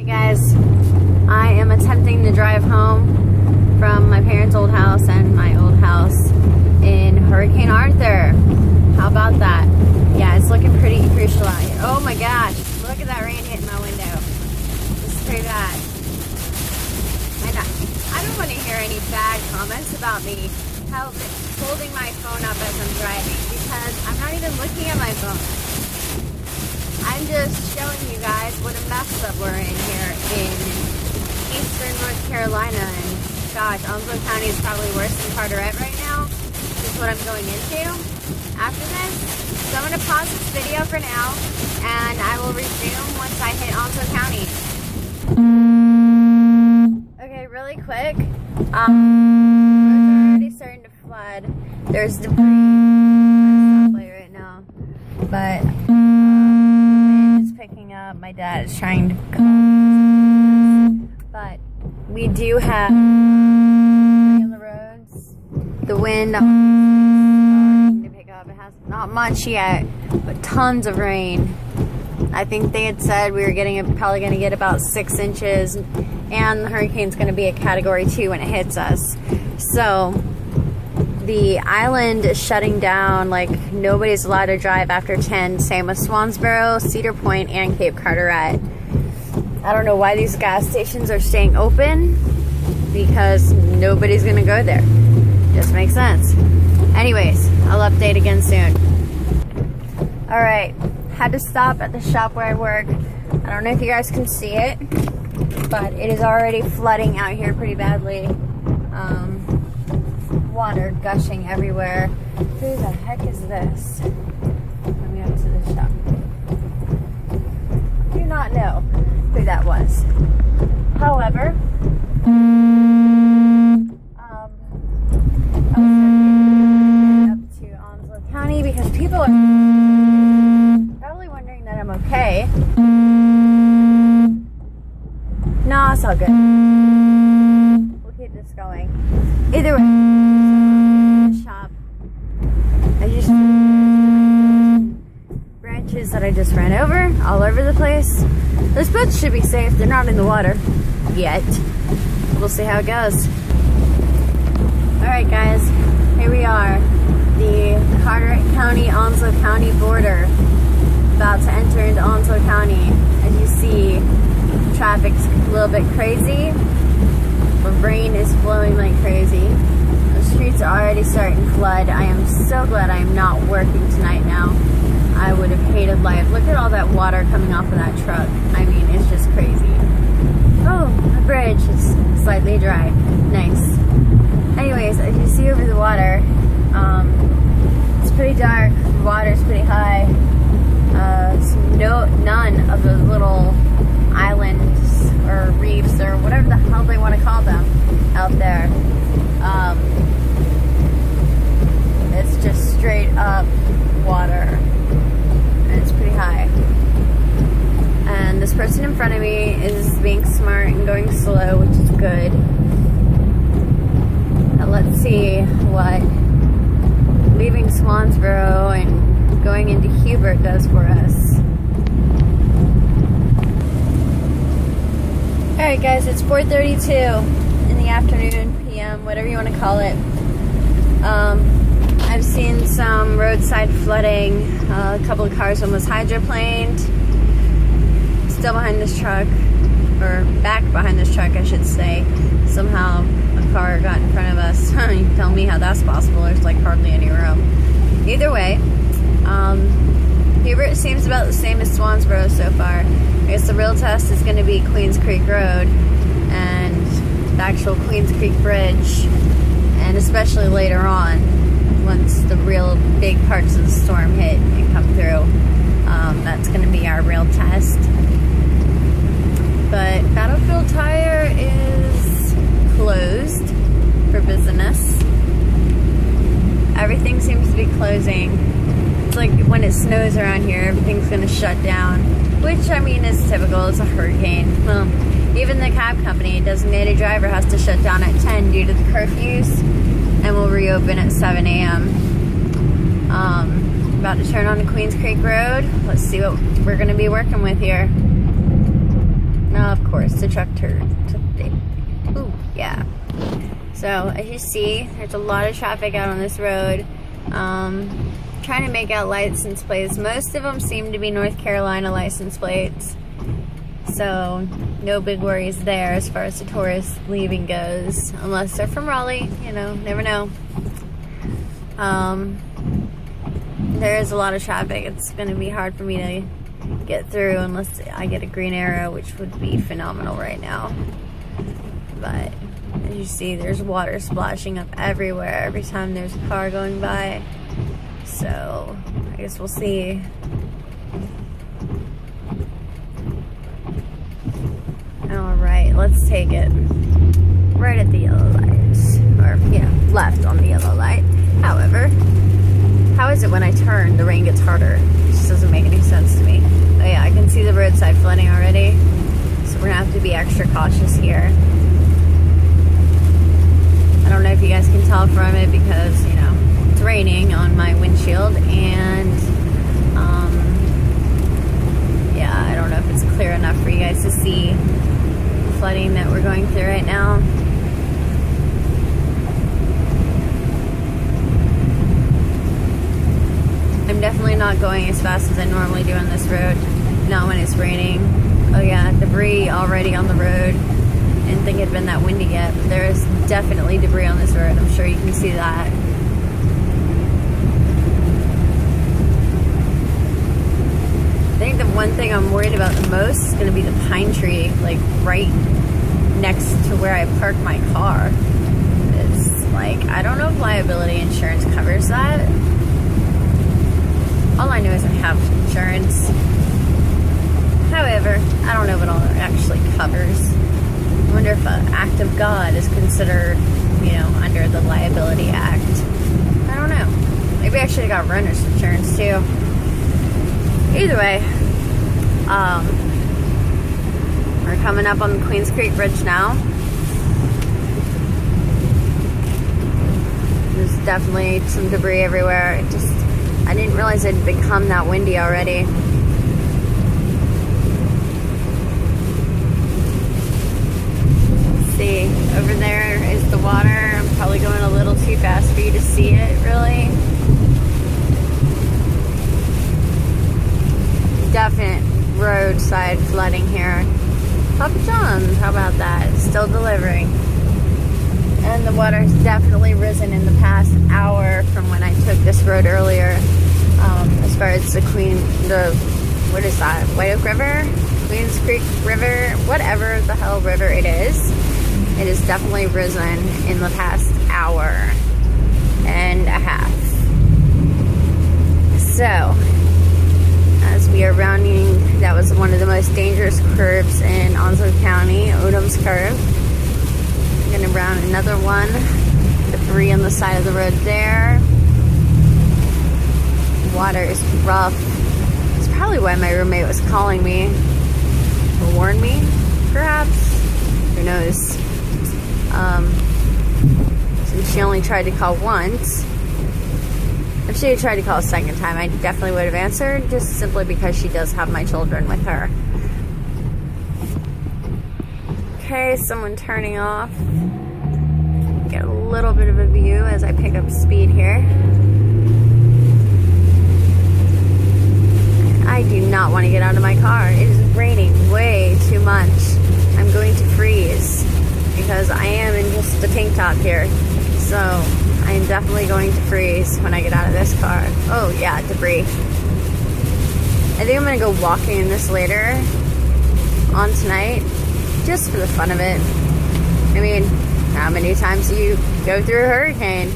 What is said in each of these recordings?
Hey guys, I am attempting to drive home from my parents' old house and my old house in Hurricane Arthur. How about that? Yeah, it's looking pretty crucial out here. Oh my gosh, look at that rain hitting my window. This is pretty bad. I don't want to hear any bad comments about me holding my phone up as I'm driving, because I'm not even looking at my phone. I'm just showing you guys what a mess that we're in here in eastern North Carolina. And gosh, Onslow County is probably worse than Carteret right now. This is what I'm going into after this. So I'm going to pause this video for now, and I will resume once I hit Onslow County. Okay, really quick. Roads are already starting to flood. There's debris. I'm at a stoplight right now, but picking up. My dad is trying to call me, but we do have on the roads. The wind obviously is starting to pick up. It has not much yet, but tons of rain. I think they had said we were probably going to get about 6 inches, and the hurricane's going to be a Category 2 when it hits us. So the island is shutting down, like nobody's allowed to drive after 10, same with Swansboro, Cedar Point, and Cape Carteret. I don't know why these gas stations are staying open, because nobody's gonna go there. Just makes sense. Anyways, I'll update again soon. Alright, had to stop at the shop where I work. I don't know if you guys can see it, but it is already flooding out here pretty badly. Water gushing everywhere. Who the heck is this? Let me up to the shop. Do not know who that was. However, I was up to Onslow County because people are probably wondering that I'm okay. No, it's all good. We'll keep this going. Either way. Branches that I just ran over all over the place. Those boats should be safe. They're not in the water yet. We'll see how it goes. Alright guys, here we are. The Carteret County, Onslow County border. About to enter into Onslow County. As you see, traffic's a little bit crazy. The rain is flowing like crazy. The streets are already starting to flood. I am so glad I am not working tonight now. I would have hated life. Look at all that water coming off of that truck. I mean, it's just crazy. Oh, a bridge is slightly dry. Nice. Anyways, as you see over the water, it's pretty dark. The water's pretty high. None of those little islands or reefs or whatever the hell they want to call them out there. It's just straight up water. And it's pretty high. And this person in front of me is being smart and going slow, which is good. Now let's see what leaving Swansboro and going into Hubert does for us. Alright guys, it's 4:32 in the afternoon, PM, whatever you want to call it. I've seen some roadside flooding. A couple of cars almost hydroplaned. Still behind this truck, or back behind this truck, I should say. Somehow a car got in front of us. You tell me how that's possible. There's like hardly any room. Either way, Hubert seems about the same as Swansboro so far. I guess the real test is going to be Queens Creek Road and the actual Queens Creek Bridge, and especially later on, once the real big parts of the storm hit and come through. That's going to be our real test. But Battlefield Tire is closed for business. Everything seems to be closing. It's like when it snows around here, everything's going to shut down, which I mean is typical. It's a hurricane. Well, even the cab company, designated driver, has to shut down at 10 due to the curfews, and will reopen at 7 a.m. About to turn on to Queens Creek Road. Let's see what we're going to be working with here. Now, of course, the truck ooh, yeah. So, as you see, there's a lot of traffic out on this road. Trying to make out license plates. Most of them seem to be North Carolina license plates. So, no big worries there as far as the tourists leaving goes. Unless they're from Raleigh, you know, never know. There is a lot of traffic. It's going to be hard for me to get through unless I get a green arrow, which would be phenomenal right now. But as you see, there's water splashing up everywhere every time there's a car going by. So I guess we'll see. Alright, let's take it right at the yellow lights. Or, yeah, left on the yellow light. However, how is it when I turn, the rain gets harder? It just doesn't make any sense to me. Oh yeah, I can see the roadside flooding already. So we're gonna have to be extra cautious here. I don't know if you guys can tell from it because, you know, it's raining on my windshield and, yeah, I don't know if it's clear enough for you guys to see the flooding that we're going through right now. I'm definitely not going as fast as I normally do on this road, not when it's raining. Oh yeah, debris already on the road. Didn't think it'd been that windy yet, but there is definitely debris on this road. I'm sure you can see that. I think the one thing I'm worried about the most is going to be the pine tree, like right next to where I park my car. It's like, I don't know if liability insurance covers that. All I know is I have insurance. However, I don't know what all it actually covers. I wonder if an act of God is considered, you know, under the Liability Act. I don't know. Maybe I should have got renter's insurance too. Either way, we're coming up on the Queens Creek Bridge now. There's definitely some debris everywhere. I didn't realize it had become that windy already. See, over there is the water. I'm probably going a little too fast for you to see it, really. Definite roadside flooding here. Papa John's, how about that? Still delivering. And the water's definitely risen in the past hour from when I took this road earlier. As far as what is that? White Oak River? Queens Creek River? Whatever the hell river it is. It has definitely risen in the past hour and a half. So, as we are rounding, that was one of the most dangerous curves in Onslow County, Odom's Curve. I'm going to round another one. Debris on the side of the road there. Water is rough. It's probably why my roommate was calling me. Or warned me, perhaps. Who knows? Since she only tried to call once. If she had tried to call a second time, I definitely would have answered, just simply because she does have my children with her. Okay, someone turning off. Get a little bit of a view as I pick up speed here. I do not want to get out of my car. It is raining way too much. I'm going to freeze because I am in just a tank top here. So I am definitely going to freeze when I get out of this car. Oh yeah, debris. I think I'm going to go walking in this later on tonight, just for the fun of it. I mean, how many times do you go through a hurricane?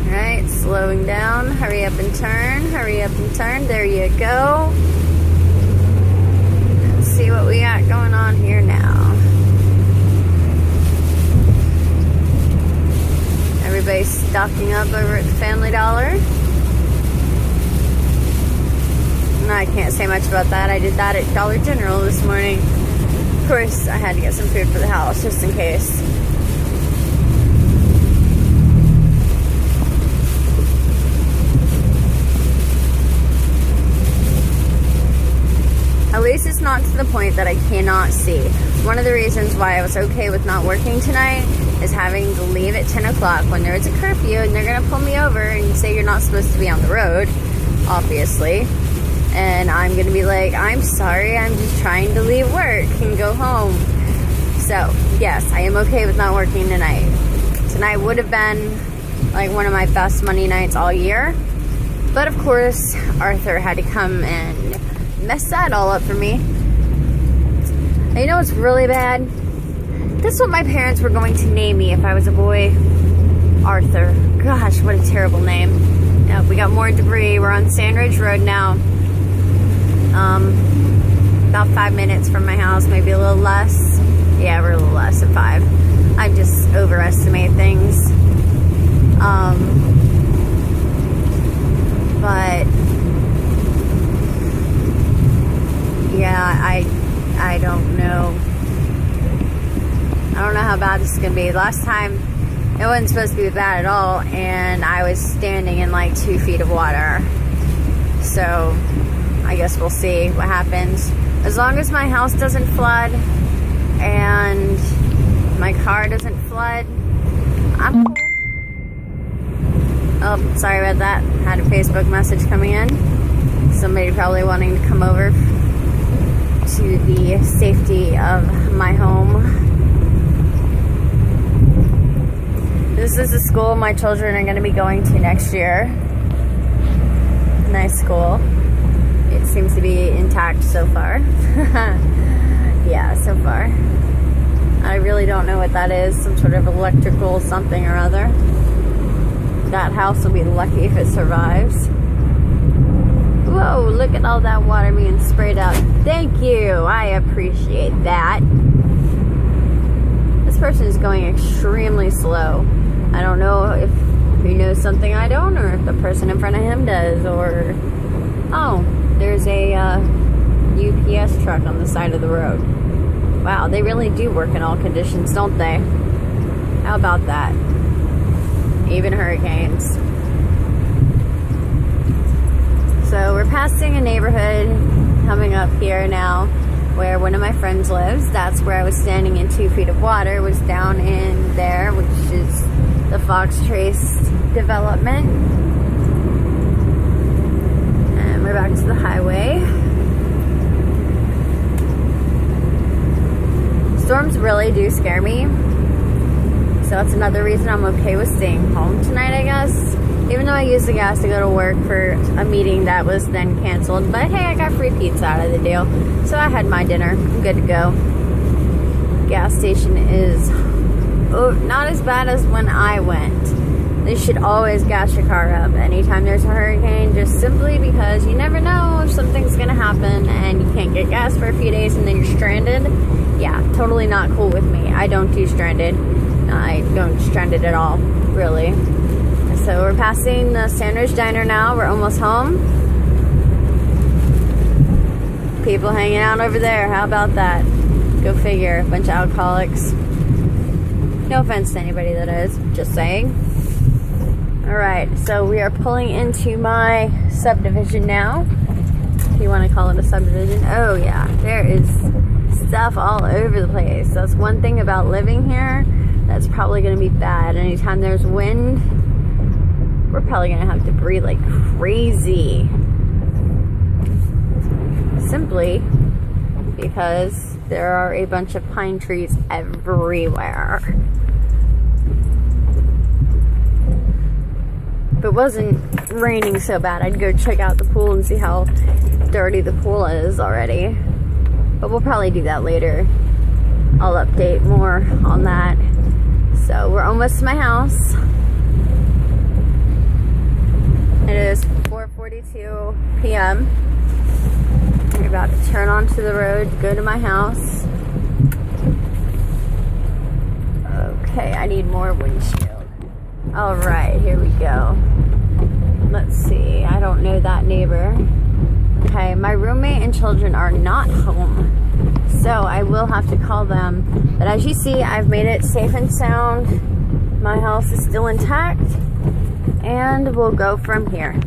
Alright, slowing down. Hurry up and turn. Hurry up and turn. There you go. Let's see what we got going on here now. Everybody's stocking up over at the Family Dollar. No, I can't say much about that. I did that at Dollar General this morning. Of course, I had to get some food for the house, just in case. At least it's not to the point that I cannot see. One of the reasons why I was okay with not working tonight is having to leave at 10 o'clock when there is a curfew and they're going to pull me over and say you're not supposed to be on the road, obviously. And I'm going to be like, I'm sorry, I'm just trying to leave work and go home. So, yes, I am okay with not working tonight. Tonight would have been like one of my best money nights all year. But of course, Arthur had to come and mess that all up for me. And you know what's really bad? This is what my parents were going to name me if I was a boy. Arthur. Gosh, what a terrible name. We got more debris. We're on Sandridge Road now. About 5 minutes from my house, maybe a little less. Yeah, we're a little less than 5. I just overestimate things. But yeah, I don't know. I don't know how bad this is gonna be. Last time it wasn't supposed to be bad at all, and I was standing in like 2 feet of water. So I guess we'll see what happens. As long as my house doesn't flood and my car doesn't flood, I'm cool. Oh, sorry about that. Had a Facebook message coming in. Somebody probably wanting to come over to the safety of my home. This is the school my children are going to be going to next year. Nice school. It seems to be intact so far. Yeah, so far. I really don't know what that is. Some sort of electrical something or other. That house will be lucky if it survives. Whoa, look at all that water being sprayed out. Thank you. I appreciate that. This person is going extremely slow. I don't know if he knows something I don't, or if the person in front of him does, or... Oh, there's a UPS truck on the side of the road. Wow, they really do work in all conditions, don't they? How about that? Even hurricanes. So we're passing a neighborhood coming up here now where one of my friends lives. That's where I was standing in 2 feet of water, was down in there, which is the Fox Trace development. And we're back to the highway. Storms really do scare me. So that's another reason I'm okay with staying home tonight, I guess. Even though I used the gas to go to work for a meeting that was then canceled. But hey, I got free pizza out of the deal. So I had my dinner. I'm good to go. Gas station is not as bad as when I went. They should always gas your car up anytime there's a hurricane, just simply because you never know if something's gonna happen and you can't get gas for a few days and then you're stranded. Yeah, totally not cool with me. I don't do stranded. I don't stranded at all, really. So we're passing the Sandridge Diner now. We're almost home. People hanging out over there. How about that? Go figure. A bunch of alcoholics. No offense to anybody that is. Just saying. Alright, so we are pulling into my subdivision now. If you want to call it a subdivision. Oh yeah, there is stuff all over the place. That's one thing about living here. That's probably going to be bad. Anytime there's wind, we're probably going to have debris like crazy. Simply because there are a bunch of pine trees everywhere. If it wasn't raining so bad, I'd go check out the pool and see how dirty the pool is already. But we'll probably do that later. I'll update more on that. So we're almost to my house. It is 4:42 p.m. We're about to turn onto the road to go to my house. Okay, I need more windshield. Alright, here we go. Let's see, I don't know that neighbor. Okay, my roommate and children are not home, so I will have to call them. But as you see, I've made it safe and sound. My house is still intact, and we'll go from here.